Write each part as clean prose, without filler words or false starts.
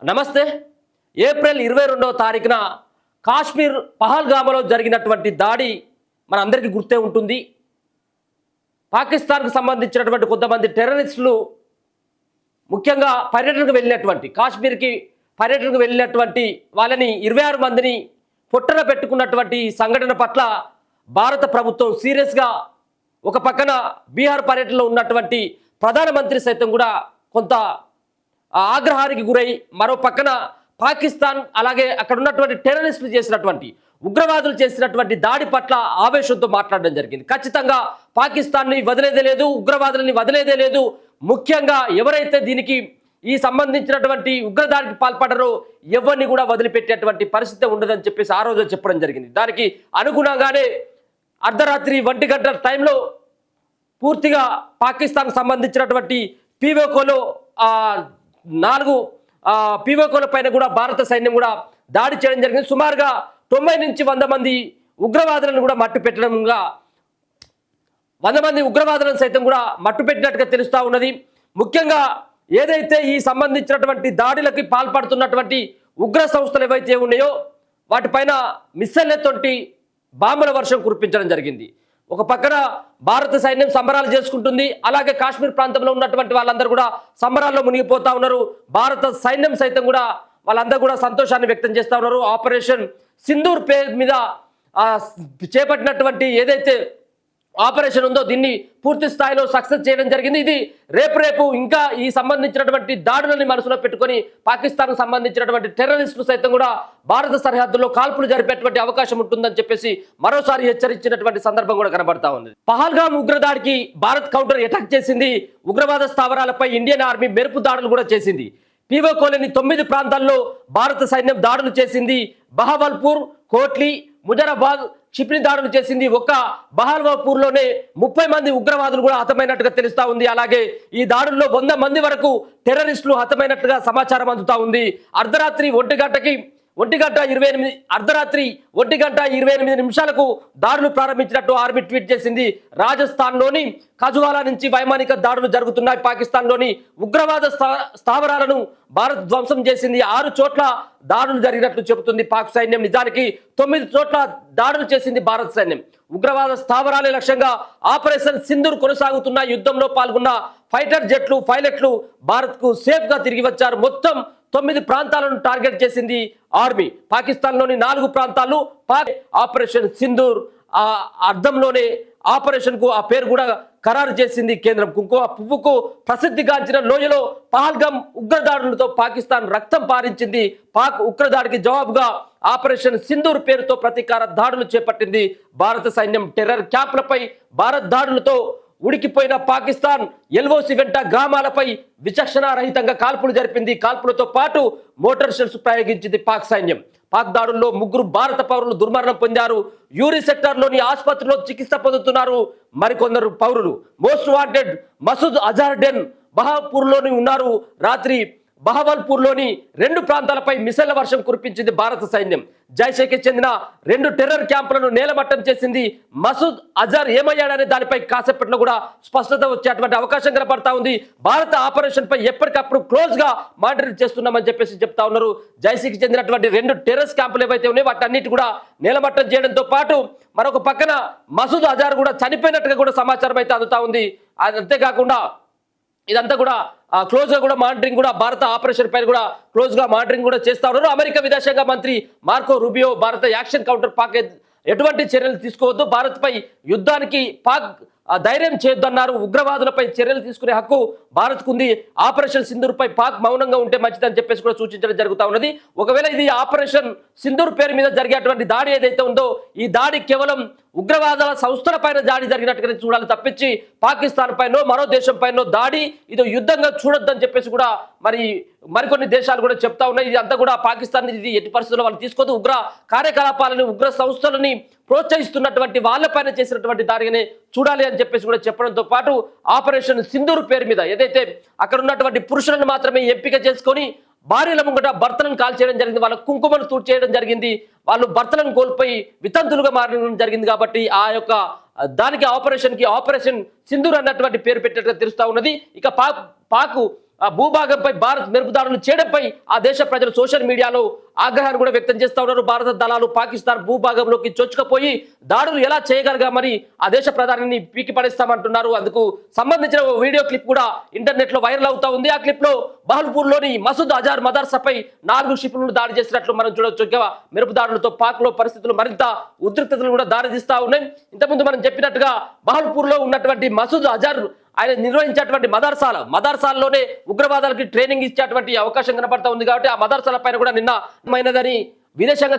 నమస్తే. ఏప్రిల్ 22వ తారీఖున కాశ్మీర్ పహల్గామలో జరిగినటువంటి దాడి మనందరికీ గుర్తే ఉంటుంది. పాకిస్తాన్కు సంబంధించినటువంటి కొంతమంది టెర్రరిస్టులు ముఖ్యంగా కాశ్మీర్కి పర్యటనకు వెళ్ళినటువంటి వాళ్ళని 26 మందిని పొట్టన పెట్టుకున్నటువంటి సంఘటన పట్ల భారత ప్రభుత్వం సీరియస్గా ఒక పక్కన బీహార్ పర్యటనలో ఉన్నటువంటి ప్రధానమంత్రి సైతం కూడా కొంత ఆగ్రహానికి గురై మరో పక్కన పాకిస్తాన్ అలాగే అక్కడ ఉన్నటువంటి టెర్రరిస్టులు చేసినటువంటి ఉగ్రవాదులు చేసినటువంటి దాడి పట్ల ఆవేశంతో మాట్లాడడం జరిగింది. ఖచ్చితంగా పాకిస్తాన్ని వదిలేదే లేదు, ఉగ్రవాదులని వదిలేదే లేదు. ముఖ్యంగా ఎవరైతే దీనికి ఈ సంబంధించినటువంటి ఉగ్రదాడికి పాల్పడరో ఎవరిని కూడా వదిలిపెట్టేటువంటి పరిస్థితి ఉండదని చెప్పేసి ఆ రోజు చెప్పడం జరిగింది. దానికి అనుగుణంగానే అర్ధరాత్రి 1 గంటల టైంలో పూర్తిగా పాకిస్తాన్కు సంబంధించినటువంటి పీఓకోలో 4 పీఓకోల పైన కూడా భారత సైన్యం కూడా దాడి చేయడం జరిగింది. సుమారుగా 90 నుంచి 100 మంది ఉగ్రవాదులను కూడా మట్టుపెట్టడంగా 100 మంది ఉగ్రవాదులను సైతం కూడా మట్టుపెట్టినట్టుగా తెలుస్తూ ఉన్నది. ముఖ్యంగా ఏదైతే ఈ సంబంధించినటువంటి దాడులకి పాల్పడుతున్నటువంటి ఉగ్ర సంస్థలు ఏవైతే ఉన్నాయో వాటిపైన మిస్సైళ్లతోటి బాంబుల వర్షం కురిపించడం జరిగింది. ఒక పక్కన భారత సైన్యం సంబరాలు చేసుకుంటుంది, అలాగే కాశ్మీర్ ప్రాంతంలో ఉన్నటువంటి వాళ్ళందరూ కూడా సంబరాల్లో మునిగిపోతా ఉన్నారు. భారత సైన్యం సైతం కూడా వాళ్ళందరూ కూడా సంతోషాన్ని వ్యక్తం చేస్తూ ఉన్నారు. ఆపరేషన్ సింధూర్ పేరు మీద చేపట్టినటువంటి ఏదైతే ఆపరేషన్ ఉందో దీన్ని పూర్తి స్థాయిలో సక్సెస్ చేయడం జరిగింది. ఇది రేపు ఇంకా ఈ సంబంధించినటువంటి దాడులని మనసులో పెట్టుకొని పాకిస్తాన్కు సంబంధించినటువంటి టెర్రరిస్టులు సైతం కూడా భారత సరిహద్దులో కాల్పులు జరిపేటువంటి అవకాశం ఉంటుందని చెప్పేసి మరోసారి హెచ్చరించినటువంటి సందర్భం కూడా కనబడతా ఉంది. పహల్గామ్ ఉగ్రదాడికి భారత్ కౌంటర్ అటాక్ చేసింది. ఉగ్రవాద స్థావరాలపై ఇండియన్ ఆర్మీ మెరుపు దాడులు కూడా చేసింది. పీఓకోలోని 9 ప్రాంతాల్లో భారత సైన్యం దాడులు చేసింది. బహవల్పూర్, కోట్లీ, ముజరాబాద్ క్షిప్ని దాడులు చేసింది. ఒక్క బహల్వాపూర్లోనే 30 మంది ఉగ్రవాదులు కూడా హతమైనట్టుగా తెలుస్తా ఉంది. అలాగే ఈ దాడుల్లో 100 మంది వరకు టెర్రరిస్టులు హతమైనట్టుగా సమాచారం అందుతా ఉంది. అర్ధరాత్రి 1 గంట 28 నిమిషాలకు దాడులు ప్రారంభించినట్టు ఆర్మీ ట్వీట్ చేసింది. రాజస్థాన్లోని కజువాలా నుంచి వైమానిక దాడులు జరుగుతున్నాయి. పాకిస్తాన్లోని ఉగ్రవాద స్థావరాలను భారత్ ధ్వంసం చేసింది. 6 చోట్ల దాడులు జరిగినట్లు చెబుతుంది పాక్ సైన్యం. నిజానికి 9 చోట్ల దాడులు చేసింది భారత సైన్యం. ఉగ్రవాద స్థావరాలే లక్ష్యంగా ఆపరేషన్ సింధూర్ కొనసాగుతున్న యుద్ధంలో పాల్గొన్న ఫైటర్ జెట్లు, పైలట్లు భారత్కు సేఫ్గా తిరిగి వచ్చారు. మొత్తం 9 ప్రాంతాలను టార్గెట్ చేసింది ఆర్మీ. పాకిస్తాన్లోని 4 ప్రాంతాలు ఆపరేషన్ సింధూర్ అర్థంలోనే ఆపరేషన్కు ఆ పేరు కూడా ఖరారు చేసింది కేంద్రం. కుంకుమ పువ్వుకు ప్రసిద్ధిగాంచిన లోయలో పహల్గామ్ ఉగ్రదాడులతో పాకిస్తాన్ రక్తం పారించింది. పాక్ ఉగ్రదాడికి జవాబుగా ఆపరేషన్ సింధూర్ పేరుతో ప్రతీకార దాడులు చేపట్టింది భారత సైన్యం. టెర్రర్ క్యాంపులపై భారత్ దాడులతో ఉడికిపోయిన పాకిస్తాన్ ఎల్ఓసి వెంట గ్రామాలపై విచక్షణారహితంగా కాల్పులు జరిపింది. కాల్పులతో పాటు మోటార్ షెల్స్ ప్రయోగించింది పాక్ సైన్యం. పాక్ దాడుల్లో 3 భారత పౌరులు దుర్మరణం పొందారు. యూరి సెక్టార్లోని ఆసుపత్రిలో చికిత్స పొందుతున్నారు మరికొందరు పౌరులు. మోస్ట్ వాంటెడ్ మసూద్ అజారుద్దీన్ బహాపూర్లోని ఉన్నారు. రాత్రి బహవల్పూర్లోని 2 ప్రాంతాలపై మిసైళ్ల వర్షం కురిపించింది భారత సైన్యం. జైషేకి చెందిన 2 టెర్రర్ క్యాంపులను నేలమట్టం చేసింది. మసూద్ అజర్ ఏమయ్యాడనే దానిపై కాసేపట్లో కూడా స్పష్టత వచ్చేటువంటి అవకాశం కనపడతా ఉంది. భారత ఆపరేషన్ పై ఎప్పటికప్పుడు క్లోజ్ గా మానిటరింగ్ చేస్తున్నామని చెప్పేసి చెప్తా ఉన్నారు. జైషేకి చెందినటువంటి 2 టెర్రరిస్ట్ క్యాంపులు ఏవైతే ఉన్నాయో వాటన్నిటి కూడా నేలమట్టం చేయడంతో పాటు మరొక పక్కన మసూద్ అజర్ కూడా చనిపోయినట్టుగా కూడా సమాచారం అయితే అందుతా ఉంది. అంతేకాకుండా ఇదంతా కూడా క్లోజ్ గా కూడా మానిటరింగ్ కూడా భారత ఆపరేషన్ పైన కూడా క్లోజ్ గా మానిటరింగ్ కూడా చేస్తా ఉన్నారు. అమెరికా విదేశాంగ మంత్రి మార్కో రూబియో భారత యాక్షన్ కౌంటర్ పాక్ ఎటువంటి చర్యలు తీసుకోవద్దు, భారత్ పై యుద్ధానికి పాక్ ధైర్యం చేయొద్దన్నారు. ఉగ్రవాదులపై చర్యలు తీసుకునే హక్కు భారత్కు ఉంది. ఆపరేషన్ సింధూర్ పై పాక్ మౌనంగా ఉంటే మంచిదని చెప్పేసి కూడా సూచించడం జరుగుతూ ఉన్నది. ఒకవేళ ఇది ఆపరేషన్ సింధూర్ పేరు మీద జరిగేటువంటి దాడి ఏదైతే ఉందో ఈ దాడి కేవలం ఉగ్రవాద సంస్థల పైన దాడి జరిగినట్టుగానే చూడాలి తప్పించి పాకిస్తాన్ పైనో మరో దేశం పైనో దాడి ఇది యుద్ధంగా చూడొద్దని చెప్పేసి కూడా మరికొన్ని దేశాలు కూడా చెప్తా ఉన్నాయి. ఇది అంతా కూడా పాకిస్తాన్ ఇది ఎట్టి పరిస్థితుల్లో వాళ్ళు తీసుకోదు. ఉగ్ర కార్యకలాపాలను ఉగ్ర సంస్థలని ప్రోత్సహిస్తున్నటువంటి వాళ్ళపైన చేసినటువంటి దాడిగానే చూడాలి అని చెప్పేసి కూడా చెప్పడంతో పాటు ఆపరేషన్ సింధూర్ పేరు మీద ఏదైతే అక్కడ ఉన్నటువంటి పురుషులను మాత్రమే ఎంపిక చేసుకొని భార్యల ముంగట భర్తలను కాల్ చేయడం జరిగింది, వాళ్ళ కుంకుమను తూడ్ చేయడం జరిగింది, వాళ్ళు భర్తలను కోల్పోయి వితంతులుగా మారడం జరిగింది. కాబట్టి ఆ యొక్క దానికి ఆపరేషన్ సింధూర్ అన్నటువంటి పేరు పెట్టినట్టుగా తెలుస్తా ఉన్నది. ఇక పాక్ ఆ భూభాగంపై భారత్ మెరుపుదాడులు చేయడంపై ఆ దేశ ప్రజలు సోషల్ మీడియాలో ఆగ్రహాన్ని కూడా వ్యక్తం చేస్తా ఉన్నారు. భారత దళాలు పాకిస్తాన్ భూభాగంలోకి చొచ్చుకుపోయి దాడులు ఎలా చేయగలిగామని ఆ దేశ ప్రధానిని పీకి పడేస్తామంటున్నారు. అందుకు సంబంధించిన వీడియో క్లిప్ కూడా ఇంటర్నెట్ లో వైరల్ అవుతా ఉంది. ఆ క్లిప్ లో బహల్పూర్ లోని మసూద్ అజార్ మదర్సాపై 4 షిప్లను దాడి చేసినట్లు మనం చూడొచ్చు. మెరుపు దాడులతో పాక్ లో పరిస్థితులు మరింత ఉద్రిక్తతలు కూడా దారితీస్తా ఉన్నాయి. ఇంతకుముందు మనం చెప్పినట్టుగా బహల్పూర్ లో ఉన్నటువంటి మసూద్ అజార్ ఆయన నిర్వహించేటువంటి మదర్సాలలోనే ఉగ్రవాదాలకి ట్రైనింగ్ ఇచ్చేటువంటి అవకాశం కనపడతా ఉంది. కాబట్టి ఆ మదర్సాల పైన కూడా నిన్నమైనదని విదేశాంగ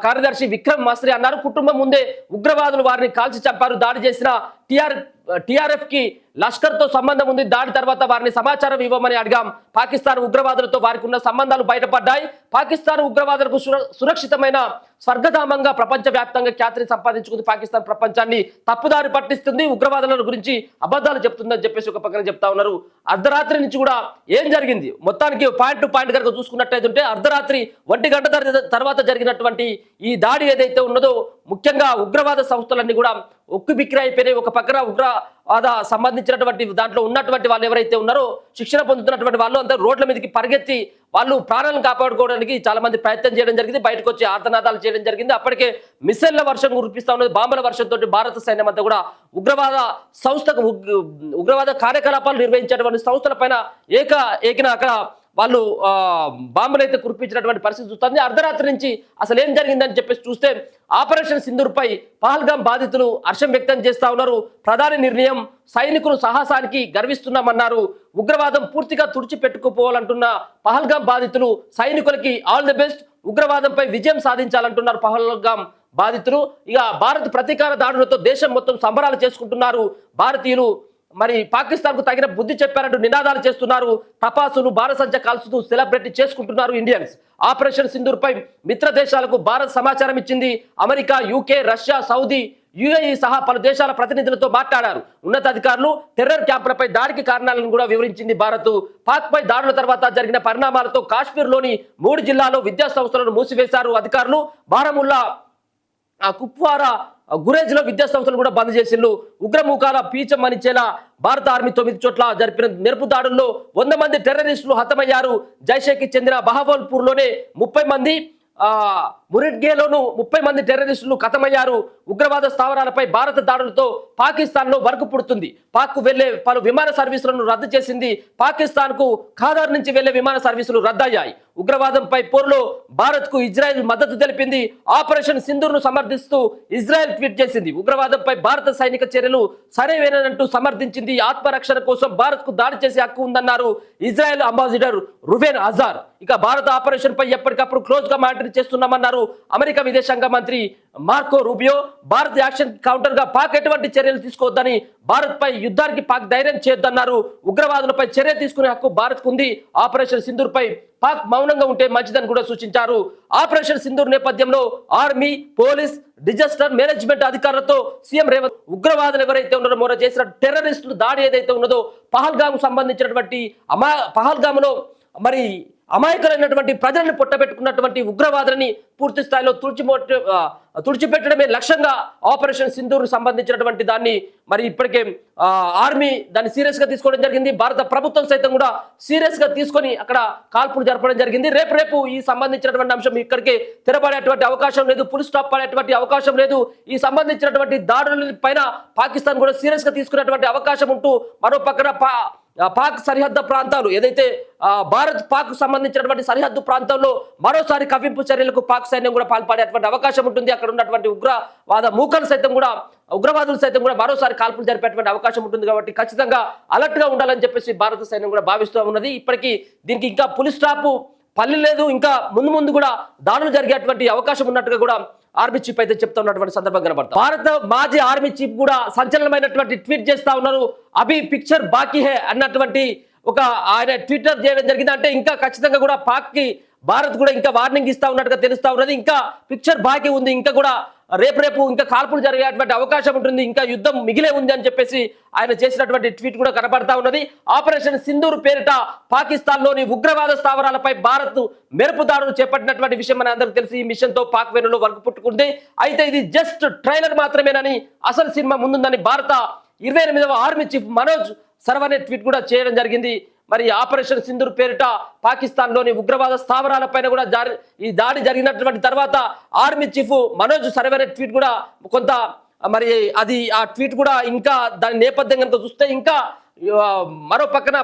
కార్యదర్శి విక్రమ్ మాస్త్రి అన్నారు. కుటుంబం ముందే ఉగ్రవాదులు వారిని కాల్చి చంపారు. దాడి చేసిన టిఆర్ఎఫ్ కి లష్కర్ తో సంబంధం ఉంది. దాడి తర్వాత వారిని సమాచారం ఇవ్వమని అడిగాం. పాకిస్తాన్ ఉగ్రవాదులతో వారికి ఉన్న సంబంధాలు బయటపడ్డాయి. పాకిస్తాన్ ఉగ్రవాదులకు సురక్షితమైన స్వర్గధామంగా ప్రపంచ వ్యాప్తంగా ఖ్యాతిని సంపాదించుకుంది. పాకిస్తాన్ ప్రపంచాన్ని తప్పుదారి పట్టిస్తుంది, ఉగ్రవాదుల గురించి అబద్ధాలు చెప్తుందని చెప్పేసి ఒక పక్కన చెప్తా ఉన్నారు. అర్ధరాత్రి నుంచి కూడా ఏం జరిగింది మొత్తానికి పాయింట్ టు పాయింట్ కనుక చూసుకున్నట్టయితే అర్ధరాత్రి 1 గంట తర్వాత జరిగినటువంటి ఈ దాడి ఏదైతే ఉన్నదో ముఖ్యంగా ఉగ్రవాద సంస్థలన్నీ కూడా ఉక్కిబిక్కిరి అయిపోయినాయి. ఒక పక్కన ఉగ్రవాద సంబంధించినటువంటి దాంట్లో ఉన్నటువంటి వాళ్ళు ఎవరైతే ఉన్నారో శిక్షణ పొందుతున్నటువంటి వాళ్ళు అంతా రోడ్ల మీదకి పరిగెత్తి వాళ్ళు ప్రాణాలను కాపాడుకోవడానికి చాలా మంది ప్రయత్నం చేయడం జరిగింది. బయటకు వచ్చి ఆర్తనాదాలు చేయడం జరిగింది. అప్పటికే మిసైళ్ల వర్షం కురిపిస్తా ఉన్నది. బాంబుల వర్షంతో భారత సైన్యం అంతా కూడా ఉగ్రవాద కార్యకలాపాలు నిర్వహించేటువంటి సంస్థల పైన ఏకిన అక్కడ వాళ్ళు బాంబులు అయితే కురిపించినటువంటి పరిస్థితి చూస్తుంది. అర్ధరాత్రి నుంచి అసలు ఏం జరిగిందని చెప్పేసి చూస్తే ఆపరేషన్ సింధూర్ పై పహల్గాం బాధితులు హర్షం వ్యక్తం చేస్తా ఉన్నారు. ప్రధాని నిర్ణయం, సైనికులు సాహసానికి గర్విస్తున్నామన్నారు. ఉగ్రవాదం పూర్తిగా తుడిచిపెట్టుకుపోవాలంటున్న పహల్గాం బాధితులు సైనికులకి ఆల్ ది బెస్ట్, ఉగ్రవాదంపై విజయం సాధించాలంటున్నారు పహల్గాం బాధితులు. ఇక భారత్ ప్రతీకార దాడులతో దేశం మొత్తం సంబరాలు చేసుకుంటున్నారు. భారతీయులు మరి పాకిస్తాన్ కు తగిన బుద్ధి చెప్పారంటూ నినాదాలు చేస్తున్నారు. టపాసులు బాణసంచ కాల్చుతూ సెలబ్రేట్ చేసుకుంటున్నారు ఇండియన్స్. ఆపరేషన్ సింధూర్ పై మిత్ర దేశాలకు భారత్ సమాచారం ఇచ్చింది. America, UK, Russia, Saudi, UAE సహా పలు దేశాల ప్రతినిధులతో మాట్లాడారు. ఉన్నతాధికారులు టెర్రర్ క్యాంపులపై దాడికి కారణాలను కూడా వివరించింది భారత్. పాక్ పై దాడుల తర్వాత జరిగిన పరిణామాలతో కాశ్మీర్లోని 3 జిల్లాల్లో విద్యా సంస్థలను మూసివేశారు అధికారులు. బారాముల్లా, కుప్వారా, గురేజ్ లో విద్యా సంస్థలు కూడా బంద్ చేసిండ్రు. ఉగ్రముఖాల పీచమనిచేలా భారత ఆర్మీ 9 చోట్ల జరిపిన మెరుపు దాడుల్లో 100 మంది టెర్రరిస్టులు హతమయ్యారు. జైషేకి చెందిన బహవల్పూర్ లోనే 30 మంది, మురిడ్గేలోను 30 మంది టెర్రరిస్టులు ఖతమయ్యారు. ఉగ్రవాద స్థావరాలపై భారత దాడులతో పాకిస్తాన్ లో వణుకు పుడుతుంది. పాక్ కు వెళ్లే పలు విమాన సర్వీసులను రద్దు చేసింది. పాకిస్తాన్ కు ఖాదర్ నుంచి వెళ్లే విమాన సర్వీసులు రద్దయ్యాయి. ఉగ్రవాదంపై పోరులో భారత్ కు ఇజ్రాయెల్ మద్దతు తెలిపింది. ఆపరేషన్ సింధూర్ ను సమర్థిస్తూ ఇజ్రాయెల్ ట్వీట్ చేసింది. ఉగ్రవాదంపై భారత సైనిక చర్యలు సరైనదంటూ సమర్థించింది. ఆత్మరక్షణ కోసం భారత్ కు దాడి చేసే హక్కు ఉందన్నారు ఇజ్రాయెల్ అంబాసిడర్ రువెన్ అజార్. ఇక భారత ఆపరేషన్ పై ఎప్పటికప్పుడు క్లోజ్ గా మానిటర్ చేస్తున్నామన్నారు అమెరికా విదేశాంగ మంత్రి Marco Rubio. Bharat action counter గా పాక్ ఎటువంటి చర్యలు తీసుకోవద్దని, భారత్ పై యుద్ధానికి పాక్ ధైర్యం చేయొద్దన్నారు. ఉగ్రవాదులపై చర్య తీసుకునే హక్కు భారత్ కు ఉంది. ఆపరేషన్ సింధూర్ పై పాక్ మౌనంగా ఉంటే మంచిదని కూడా సూచించారు. ఆపరేషన్ సింధూర్ నేపథ్యంలో ఆర్మీ, పోలీస్, డిజాస్టర్ మేనేజ్మెంట్ అధికారులతో సీఎం రేవంత్ ఉగ్రవాదులు ఎవరైతే ఉన్నారో మొన్న చేసిన టెర్రరిస్టులు దాడి ఏదైతే ఉన్నదో పహల్గామ్ సంబంధించినటువంటి పహల్గామ్లో మరి అమాయకులైనటువంటి ప్రజలను పొట్టబెట్టుకున్నటువంటి ఉగ్రవాదులని పూర్తి స్థాయిలో తుడిచిపెట్టడమే లక్ష్యంగా ఆపరేషన్ సింధూర్ సంబంధించినటువంటి దాన్ని మరి ఇప్పటికే ఆర్మీ దాన్ని సీరియస్ గా తీసుకోవడం జరిగింది. భారత ప్రభుత్వం సైతం కూడా సీరియస్ గా తీసుకొని అక్కడ కాల్పులు జరపడం జరిగింది. రేపు ఈ సంబంధించినటువంటి అంశం ఇక్కడికి తెరపడేటువంటి అవకాశం లేదు, ఫుల్ స్టాప్ పడేటువంటి అవకాశం లేదు. ఈ సంబంధించినటువంటి దాడుల పైన పాకిస్తాన్ కూడా సీరియస్ గా తీసుకునేటువంటి అవకాశం ఉంటూ మరో పక్కన పాక్ సరిహద్దు ప్రాంతాలు ఏదైతే భారత్ పాక్ సంబంధించినటువంటి సరిహద్దు ప్రాంతంలో మరోసారి కవ్వింపు చర్యలకు పాక్ సైన్యం కూడా పాల్పడేటువంటి అవకాశం ఉంటుంది. అక్కడ ఉన్నటువంటి ఉగ్రవాదులు సైతం కూడా మరోసారి కాల్పులు జరిపేటువంటి అవకాశం ఉంటుంది. కాబట్టి ఖచ్చితంగా అలర్ట్ గా ఉండాలని చెప్పేసి భారత సైన్యం కూడా భావిస్తూ ఉన్నది. ఇప్పటికీ దీనికి ఇంకా పులి స్టాప్ పల్లి లేదు. ఇంకా ముందు కూడా దాడులు జరిగేటువంటి అవకాశం ఉన్నట్టుగా కూడా ఆర్మీ చీఫ్ అయితే చెప్తా ఉన్నటువంటి సందర్భం కనబడతాం. భారత మాజీ ఆర్మీ చీఫ్ కూడా సంచలనమైనటువంటి ట్వీట్ చేస్తా ఉన్నారు. అభి పిక్చర్ బాకీ హే అన్నటువంటి ఒక ఆయన ట్విట్టర్ చేయడం జరిగింది. అంటే ఇంకా ఖచ్చితంగా కూడా పాక్ కి భారత్ కూడా ఇంకా వార్నింగ్ ఇస్తా ఉన్నట్టుగా తెలుస్తా ఉన్నది. ఇంకా పిక్చర్ బాకీ ఉంది, ఇంకా కూడా రేపు ఇంకా కాల్పులు జరిగేటువంటి అవకాశం ఉంటుంది, ఇంకా యుద్ధం మిగిలే ఉంది అని చెప్పేసి ఆయన చేసినటువంటి ట్వీట్ కూడా కనబడతా ఉన్నది. ఆపరేషన్ సింధూర్ పేరిట పాకిస్తాన్ లోని ఉగ్రవాద స్థావరాలపై భారత్ మెరుపు దాడులు చేపట్టినటువంటి విషయం మన అందరికీ తెలిసి ఈ మిషన్ తో పాక్ వెనులో వరకు పుట్టుకుంది. అయితే ఇది జస్ట్ ట్రైలర్ మాత్రమేనని, అసలు సినిమా ముందుందని భారత 28వ ఆర్మీ చీఫ్ మనోజ్ సర్వనే ట్వీట్ కూడా చేయడం జరిగింది. మరి ఆపరేషన్ సింధూర్ పేరిట పాకిస్తాన్లోని ఉగ్రవాద స్థావరాలపైన కూడా ఈ దాడి జరిగినటువంటి తర్వాత ఆర్మీ చీఫ్ మనోజ్ సర్వేరే ట్వీట్ కూడా కొంత మరి అది ఆ ట్వీట్ కూడా ఇంకా దాని నేపథ్యం కనుక చూస్తే ఇంకా మరో పక్కన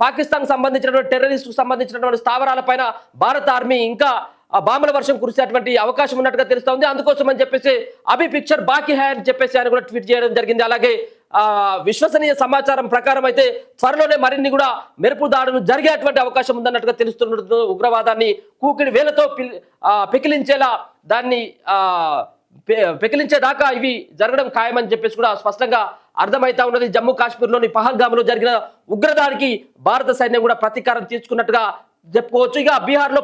పాకిస్తాన్ సంబంధించినటువంటి టెర్రరిస్టుకు సంబంధించినటువంటి స్థావరాలపైన భారత ఆర్మీ ఇంకా బాంబుల వర్షం కురిసేటువంటి అవకాశం ఉన్నట్టుగా తెలుస్తోంది. అందుకోసం అని చెప్పేసి అభి పిక్చర్ బాకీ హై అని చెప్పేసి ఆయన కూడా ట్వీట్ చేయడం జరిగింది. అలాగే విశ్వసనీయ సమాచారం ప్రకారం అయితే త్వరలోనే మరిన్ని కూడా మెరుపు దాడులు జరిగేటువంటి అవకాశం ఉందన్నట్టుగా తెలుస్తున్న ఉగ్రవాదాన్ని కూకిడి వేలతో పెకిలించేలా దాన్ని పెకిలించేదాకా ఇవి జరగడం ఖాయమని చెప్పేసి కూడా స్పష్టంగా అర్థమైతా ఉన్నది. జమ్మూ కాశ్మీర్లోని పహల్గామ్లో జరిగిన ఉగ్రదాడికి భారత సైన్యం కూడా ప్రతీకారం తీర్చుకున్నట్టుగా చెప్పుకోవచ్చు. ఇక బీహార్లో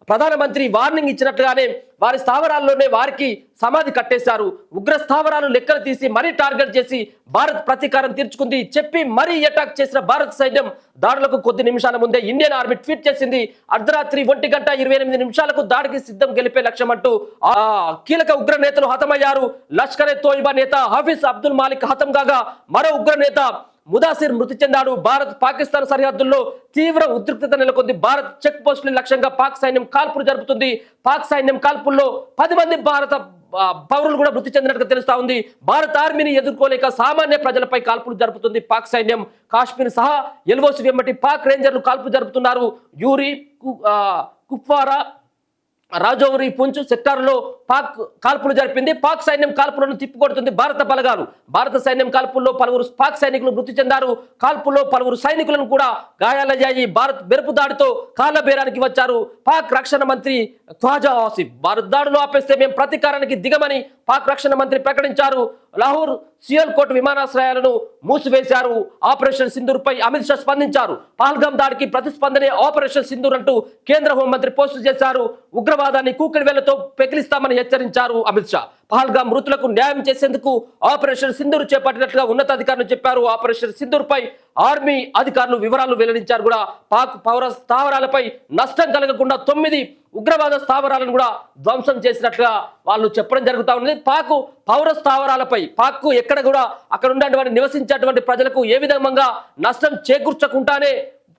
ప్రధానమంత్రి వార్నింగ్ ఇచ్చినట్టుగానే వారి స్థావరాల్లోనే వారికి సమాధి కట్టేశారు. ఉగ్ర స్థావరాలు లెక్కలు తీసి మరీ టార్గెట్ చేసి భారత్ ప్రతీకారం తీర్చుకుంది చెప్పి మరీ అటాక్ చేసిన భారత సైన్యం దాడులకు కొద్ది నిమిషాల ముందే ఇండియన్ ఆర్మీ ట్వీట్ చేసింది. అర్ధరాత్రి 1:28 దాడికి సిద్ధం గెలిపే లక్ష్యం అంటూ కీలక ఉగ్ర నేతలు హతమయ్యారు. లష్కర్ ఎ తోయిబా నేత హఫీజ్ అబ్దుల్ మాలిక్ హతం కాగా మరో ఉగ్ర నేత ముదాసిర్ మృతి చెందాడు. భారత్ పాకిస్తాన్ సరిహద్దుల్లో తీవ్ర ఉద్రిక్తత నెలకొంది. భారత్ చెక్ పోస్టుల లక్ష్యంగా పాక్ సైన్యం కాల్పులు జరుపుతుంది. పాక్ సైన్యం కాల్పుల్లో 10 మంది భారత పౌరులు కూడా మృతి చెందినట్టుగా తెలుస్తా ఉంది. భారత ఆర్మీని ఎదుర్కోలేక సామాన్య ప్రజలపై కాల్పులు జరుపుతుంది పాక్ సైన్యం. కాశ్మీర్ సహా ఎల్ఓసి వెంబటి పాక్ రేంజర్లు కాల్పులు జరుపుతున్నారు. యూరి కుప్వారా రాజౌరి పుంచ్ సెక్టార్లో పాక్ కాల్పులు జరిపింది. పాక్ సైన్యం కాల్పులను తిప్పికొడుతుంది భారత బలగాలు. భారత సైన్యం కాల్పుల్లో పలువురు పాక్ సైనికులు మృతి చెందారు. కాల్పుల్లో పలువురు సైనికులను కూడా గాయాలయ్యాయి. భారత్ బెరుపు దాడితో కాళ్ల బేరానికి వచ్చారు పాక్ రక్షణ మంత్రి ఖ్వాజా ఆసిఫ్. భారత్ దాడులు ఆపేస్తే మేము ప్రతీకారానికి దిగమని పాక్ రక్షణ మంత్రి ప్రకటించారు. లాహోర్ సియాల్కోట్ విమానాశ్రయాలను మూసివేశారు. ఆపరేషన్ సింధూర్ పై అమిత్ షా స్పందించారు. పహల్గాం దాడికి ప్రతిస్పందనే ఆపరేషన్ సింధూర్ అంటూ కేంద్ర హోంమంత్రి పోస్టు చేశారు. ఉగ్రవాదాన్ని కూకిడి వేలతో పెకిలిస్తామని హెచ్చరించారు అమిత్ షా. పహల్గాం మృతులకు న్యాయం చేసేందుకు ఆపరేషన్ సింధూర్ చేపట్టినట్లుగా ఉన్నతాధికారులు చెప్పారు. ఆపరేషన్ సింధూర్ పై ఆర్మీ అధికారులు వివరాలు వెల్లడించారు కూడా. పాక్ పౌర స్థావరాలపై నష్టం కలగకుండా 9 ఉగ్రవాద స్థావరాలను కూడా ధ్వంసం చేసినట్లుగా వాళ్ళు చెప్పడం జరుగుతూ ఉంది. పాక్ పౌర స్థావరాలపై పాక్ ఎక్కడ కూడా అక్కడ ఉన్నటువంటి నివసించేటువంటి ప్రజలకు ఏ విధంగా నష్టం చేకూర్చకుండానే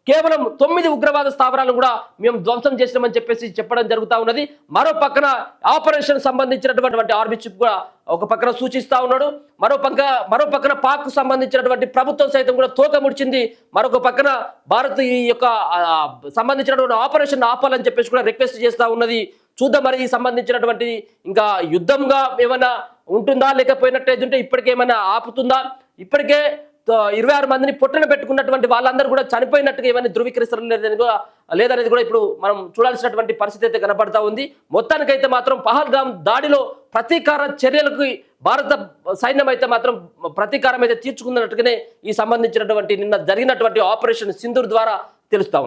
కేవలం 9 ఉగ్రవాద స్థావరాలను కూడా మేము ధ్వంసం చేసినామని చెప్పేసి చెప్పడం జరుగుతూ ఉన్నది. మరో పక్కన ఆపరేషన్ సంబంధించినటువంటి ఆర్మీ చీఫ్ కూడా ఒక పక్కన సూచిస్తా ఉన్నాడు. మరో పక్కన పాక్ సంబంధించినటువంటి ప్రభుత్వం సైతం కూడా తోక ముడిచింది. మరొక పక్కన భారత్ ఈ యొక్క సంబంధించినటువంటి ఆపరేషన్ ఆపాలని చెప్పేసి కూడా రిక్వెస్ట్ చేస్తూ ఉన్నది. చూద్దాం మరి ఈ సంబంధించినటువంటి ఇంకా యుద్ధంగా ఏమైనా ఉంటుందా, లేకపోయినట్టయితే ఇప్పటికేమైనా ఆపుతుందా. ఇప్పటికే 26 మందిని పొట్టన పెట్టుకున్నటువంటి వాళ్ళందరూ కూడా చనిపోయినట్టుగా ఏమైనా ధృవీకరిస్తారు లేదనేది కూడా ఇప్పుడు మనం చూడాల్సినటువంటి పరిస్థితి అయితే కనపడతా ఉంది. మొత్తానికైతే మాత్రం పహల్గాం దాడిలో ప్రతీకార చర్యలకు భారత సైన్యం అయితే మాత్రం ప్రతీకారం అయితే తీర్చుకున్నట్టుగానే ఈ సంబంధించినటువంటి నిన్న జరిగినటువంటి ఆపరేషన్ సింధూర్ ద్వారా తెలుస్తా ఉంది.